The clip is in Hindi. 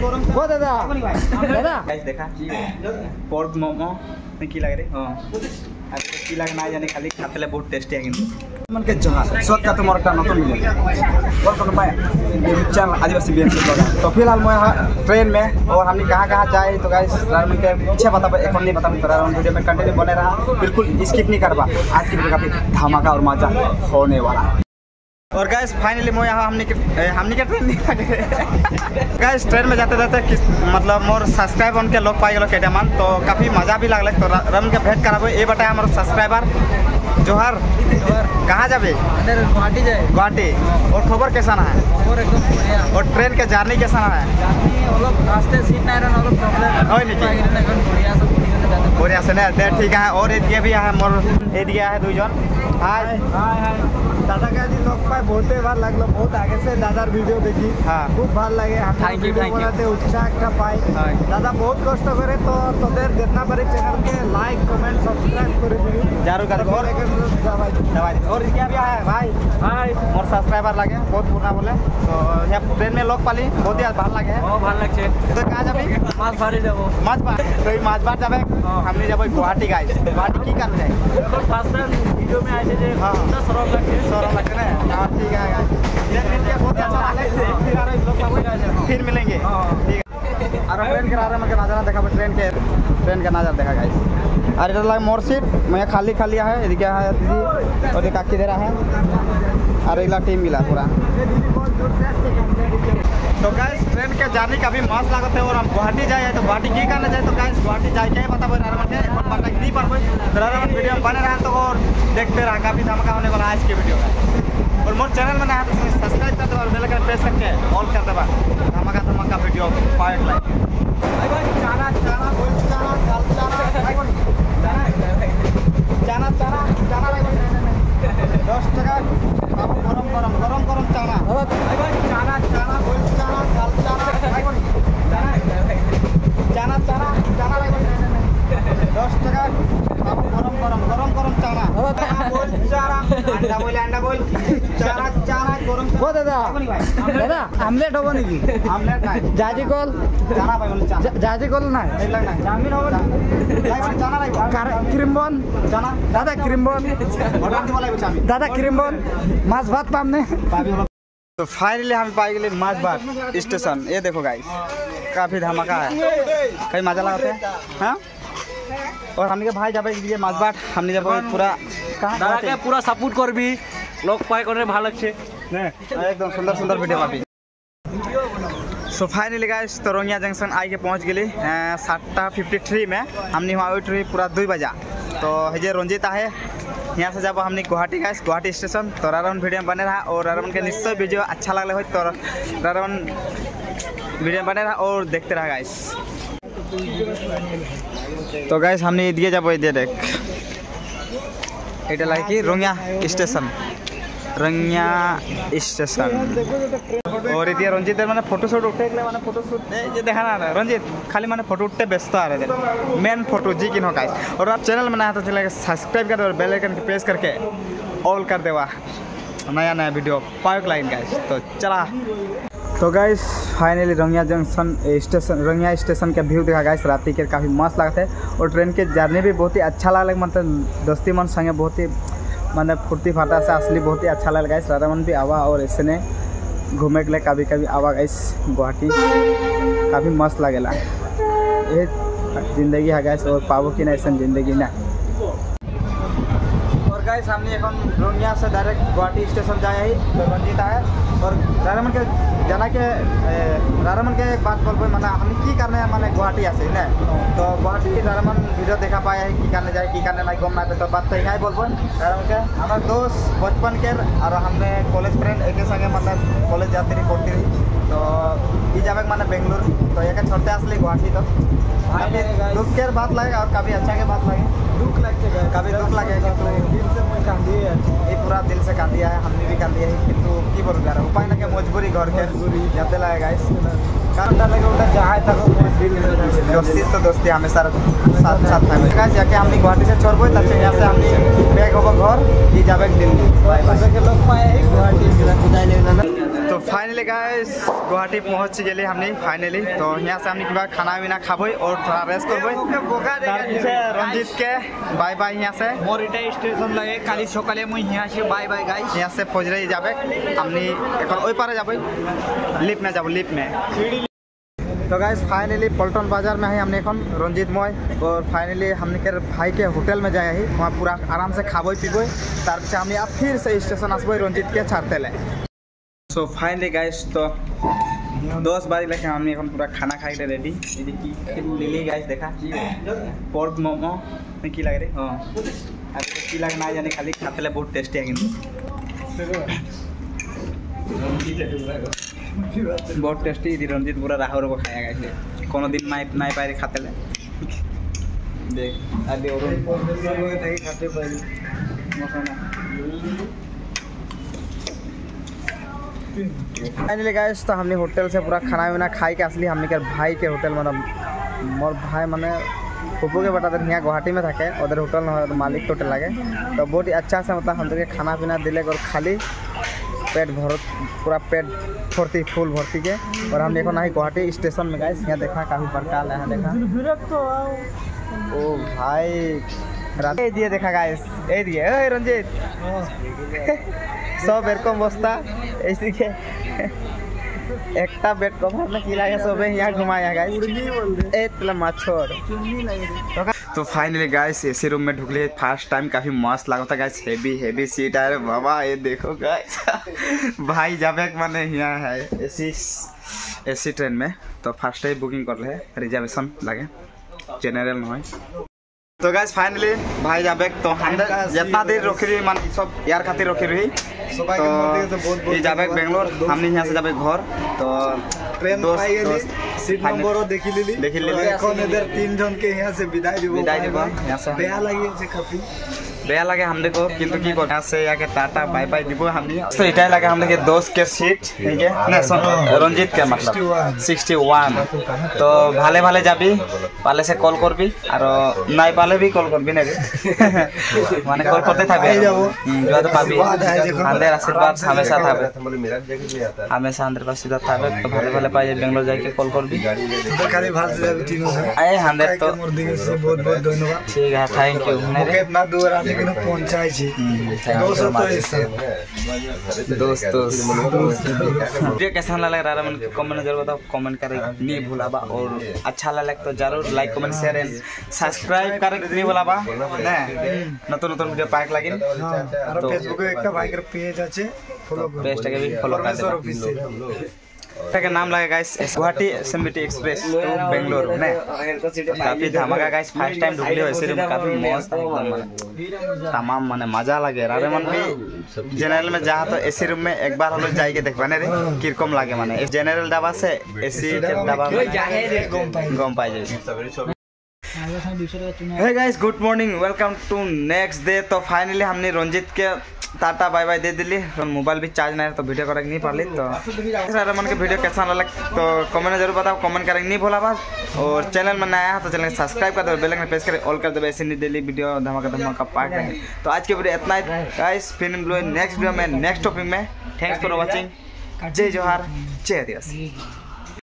वो दादा दादा गाइस देखा पोर्क मोमो की लग रही हां की लग ना जाने खाली खाते बहुत टेस्टी है किंतु मन के जहां स्वाद का तुम्हारा का नतुन मिले वेलकम बाय चैनल आदिवासी बीएमसी ब्लॉग। तो फिलहाल मैं ट्रेन में और हमने कहां जाए तो गाइस राम के पीछे बता एक नहीं बता रहा हूं वीडियो में कंटिन्यू बने रहा बिल्कुल स्किप नहीं करवा। आज की वीडियो काफी धमाका और मजा होने वाला है। और गाइस फाइनली मैं यहाँ हमने के ट्रेन नहीं गाइस ट्रेन में जाते जाते मतलब मोर सब्सक्राइब उनके लोग पाई गलो केटामान तो काफ़ी मजा भी लगल। तो रम के भेंट कराबो ये बता हमारे सब्सक्राइबर जोहर कहाँ जाबे गुवाहाटी जाए गुवाहाटी। और खबर कैसा ना है और ट्रेन के जर्नी कैसा ना है रास्ते सीट नहीं रहना प्रॉब्लम बढ़िया से नहीं ठीक है। और ये भी है मोर ये है दुजन हाय दादा का जी लोग पाए बहुत बार लगलो बहुत आगे से दादार वीडियो देखी हाँ खूब ভাল লাগে थैंक यू बनाते उत्साह একটা पाई दादा बहुत कष्ट करे तो তোদের जितना बड़े चैनल के लाइक कमेंट सब्सक्राइब कर दियो जरूर कर और क्या भी है भाई हाय मोर सब्सक्राइबर लगे बहुत पुराना बोले तो यहाँ ट्रेन में लोग पाली बहुत ही ভাল লাগে ভাল লাগছে तो कहाँ जाबी माछबाड़ी যাব माछबाड़ तो माछबाड़ जाबे हमने जाबो गुवाहाटी गाइस गुवाहाटी की कर जाए फास्ट टाइम वीडियो में आए थे हां सरल लगते ना हां ठीक है बहुत अच्छा फिर मिलेंगे ठीक है। और ट्रेन के नज़ारा देखा ट्रेन का नज़ारा देखा गाइस। और इधर लगे मोर सीट मैं खाली है इधर है दीदी और एक काकी दे रहा है और एक टीम मिला पूरा। तो गाइस ट्रेन के जर्नी काफी मस्त लागत है और हम गुवाहाटी जाए तो गुवाहाटी की करने जाए तो गाइस गुवाहाटी जाए के बताबो नहीं पारबो वीडियो में बने रहा तो और देखते रहा काफी धमाका होने वाला आज की वीडियो में। और मोर चैनल में नया तो सब्सक्राइब कर दो और बेल आइकन प्रेस करके ऑल कर देबा धमाका वीडियो पार्ट लाइक चाना बोल चाना चाना 10 টাকা गरम चाना चाना बोल चाना चाना 10 টাকা गरम चाना अंडा बोल चाना गरम वो दादा दादा आमलेट होबो नेकी आमलेट নাই जाजी कल चाना भाई बोल चाना जाजी कल নাই जामिन होबो चाना লাগবে क्रीम बन चाना दादा क्रीम बन অর্ডার দিব লাগবে চামি दादा क्रीम बन माछ भात पामने तो फाइनली हम पाई गए माछबाड़ स्टेशन। ये देखो गाइस काफी धमाका है कई मजा लगाते हैं हाँ। और हमने भाई जब ये माछबाड़ हमने जब पूरा कहाँ पूरा सपोर्ट कर भी लोग पाए करने भाग लगছে एकदम सुंदर वीडियो पाबी। सो फाइनली गाइस तो रोंगिया जंक्शन आई के पहुँच गई 7:53 में हमने वहाँ वेट रही पूरा 2 बजा। तो ये रंजिता है यहाँ से जब हमने गुवाहाटी गाइस गुवाहाटी स्टेशन तो रारावन वीडियो बने रहा और रारावन के निश्चय वीडियो अच्छा लगले हो तो रारावन वीडियो बने रहा और देखते रहा गाइस। तो गाइस हमने दिए जब ये देख এটা লাগে কি रोंगिया स्टेशन और ये रंजित मैंने फोटोशूट उठे मैंने फोटोशूट ये देखा ना रंजित खाली मैंने फोटो उठते व्यस्त आ रहे मेन फोटो जी कि गाइस। और आप चैनल में नया तो चलेगा सब्सक्राइब कर दो और बेल आइकन प्रेस करके ऑल कर देवा नया वीडियो पार्क लाइन गाइस। तो चला तो गाइस फाइनली रोंगिया स्टेशन का व्यू देखा गाइस रात के काफ़ी मस्त लगता है। और ट्रेन के जर्नी भी बहुत ही अच्छा लगे मतलब दोस्ती मन संगे बहुत ही मतलब फुर्ती फाटा से असली बहुत ही अच्छा लगे गाइस। रारावन भी आवा और ऐसे ने घूमे के लिए कभी आवा गाइस गुवाहाटी काफ़ी मस्त लगेला ये जिंदगी है गाइस और पाबो कि ना ऐसा जिंदगी ना। और गाइस हमने এখন रोंगिया से डायरेक्ट गुवाहाटी स्टेशन जाए ही तो रंजिता है और रारावन के एक बात बोल मैंने हमने की करने मैंने गुवाहाटी आसे ना तो गुवाहाटी रारावन वीडियो देखा पाया है की करने जाए की करने ना गम ना तो बात तो यहाँ बोल रारावन के हमारे दोस्त बचपन के और हमने कॉलेज फ्रेंड एक संगे मतलब कॉलेज जाती रही पढ़ती रही तो ये जावे मैंने बेंगलुरु तो एक छोड़ते असली गुवाहाटी तो दुख के बात लगे और कभी अच्छा के बात लगे दुख लगते कभी दुख लगे ये पूरा दिल से कांदिया है हमने भी कांदिया है किंतु की बोलूँ यार उपाय ना के मजबूरी घर के जाते लगे गाइस कारण लगे उधर जहाँ तक दोस्ती तो दोस्ती हमेशा साथ फैमिली गाइस जाके हमने गुवाहाटी से छोड़बो तब से यहाँ से हमने बैग होगा घर ये जावे दिल्ली बाय बाय के लोग पाए गुवाहाटी से विदाई लेना। तो फाइनली गाइस गुवाहाटी पहुंच गए हमने फाइनली। तो यहाँ से हमने खाना पीना खाबो और थोड़ा रेस्ट करबो। रंजित के बाय बाय। यहाँ से मोर इटा स्टेशन लगे काली सकाले मुई यहाँ से बाय बाय गाइस। यहाँ से फौजराई जाबे हमने এখন ওই पारे जाबे लिफ्ट में जाबो लिफ्ट में। तो गाइस फाइनली पल्टन बाजार में है हमने এখন रंजित मय और फाइनली हमने के भाई के होटल में जाए ही वहाँ पूरा आराम से खाबो पीबो तार पीछे हमने अब फिर से स्टेशन आसबो रंजित के छाड़ते ले। सो फाइनली गाइस तो 10 बारी लेके हमने এখন पूरा खाना खाई रेडी। ये देखिए लिली गाइस देखा पोर्क मोमो में की लग रे हां अभी की लग ना जाने खाली खाते ले बहुत टेस्टी है किंतु बहुत टेस्टी थी। रंजित पूरा राहुल को खाया गाइस कोनो दिन नहीं पाए खाते ले देख अभी और खाते पाए फाइनली गाइस तो हमने होटल से पूरा खाना वाना खाई के असली हमने के भाई के होटल मतलब मोर भाई माने पप्पू के बेटा यहाँ गुवाहाटी में থাকে उधर होटल न मालिक के होटल लगे तो बहुत ही अच्छा से मतलब हम खाना पीना दिले और खाली पेट भर पूरा पेट भर्ती फुल भर्ती के। और हमने को नहीं गुवाहाटी स्टेशन में गाइस यहाँ देखा काफी प्रकार यहाँ देखा ओ भाई रात दिए देखा गाइस ए दिए ए रंजित सब एरकम बस्ता ऐसी के एकटा बेड कवर में की लागे सब यहाँ घुमाया गाइस ए तला माछोर। तो फाइनली गाइस एसी रूम में ढुकले फर्स्ट टाइम काफी मस्त लगा था गाइस हेवी सीट है बाबा। ये देखो गाइस भाई जाबे माने यहाँ है एसी ट्रेन में तो फर्स्ट टाइम बुकिंग कर ले रिजर्वेशन लगे जनरल न तो गाइस फाइनली भाई जाबे तो जितना देर रोकी रही मान सब यार खातिर रोकी रही तो ये जाबे बेंगलोर हमने यहाँ से जाबे घर तो ट्रेन सीट नंबर देखी ली এখন এদের তিনজন কে यहाँ से विदाई देबो यहाँ से बेया लगे से काफी बेया लगे हम देखो किंतु की कर यहाँ से आके टाटा बाय बाय दिबो हमनी तो इटाई लगे हम देखे दोस्त के सीट ठीक है ना सुन रंजित के मतलब 61 तो भाले भाले जाबी पाले से कॉल करबी और নাই पाले भी कॉल करबी ना माने कॉल करते থাকবে जो तो पाबी अंदर आशीर्वाद हमेशा थावे हमेशा अंदर आशीर्वाद थावे तो भाले भाले पाए बेंगलोर जाके कॉल करबी खाली भाल से जाबी तीनों से आए हंदर तो बहुत बहुत धन्यवाद ठीक है थैंक यू ओके इतना दूर आने के पहुंचाई छी दोस्त वीडियो कैसा लगा रहा मन कमेंट जरूर बताओ कमेंट करे नहीं भूलाबा और अच्छा लगे तो जरूर like comment share and subscribe करे नहीं भूलाबा ना नतुन नतुन वीडियो पाक लागिन और फेसबुक पे একটা বাইকের পেজ আছে ফলো করো পেজটাকে भी ফলো করে का नाम लगा guys Guwahati SMT express to Bangalore ने काफी धमाका गाइस फर्स्ट टाइम ढुकले हो सिर्फ काफी मस्त एकदम माने तमाम माने मजा लगे रे मन भी जनरल में जा तो एसी रूम में एक बार हम लोग जाके देखबा ने रे किरकम लागे माने जनरल डब्बा से एसी के डब्बा में गम पाई जाए। Hey guys good morning welcome to next day. तो फाइनली हमने रंजित के टाटा बाय बाय दे दिली मोबाइल भी चार्ज नहीं तो वीडियो करे नहीं पारली तो सारा मन के वीडियो कैसा लगा तो कमेंट जरूर बताओ कमेंट करेंगे नहीं भूला बस और चैनल में नया है तो चैनल सब्सक्राइब कर दो बेल आइकन प्रेस करे ऑल कर दो ऐसे नहीं डेली वीडियो धमाका धमाका पार्ट है। तो आज के वीडियो इतना ही गाइस फिर मिलो नेक्स्ट वीडियो में नेक्स्ट टॉपिक में। थैंक्स फॉर वाचिंग जय जोहार जय आदिवासी।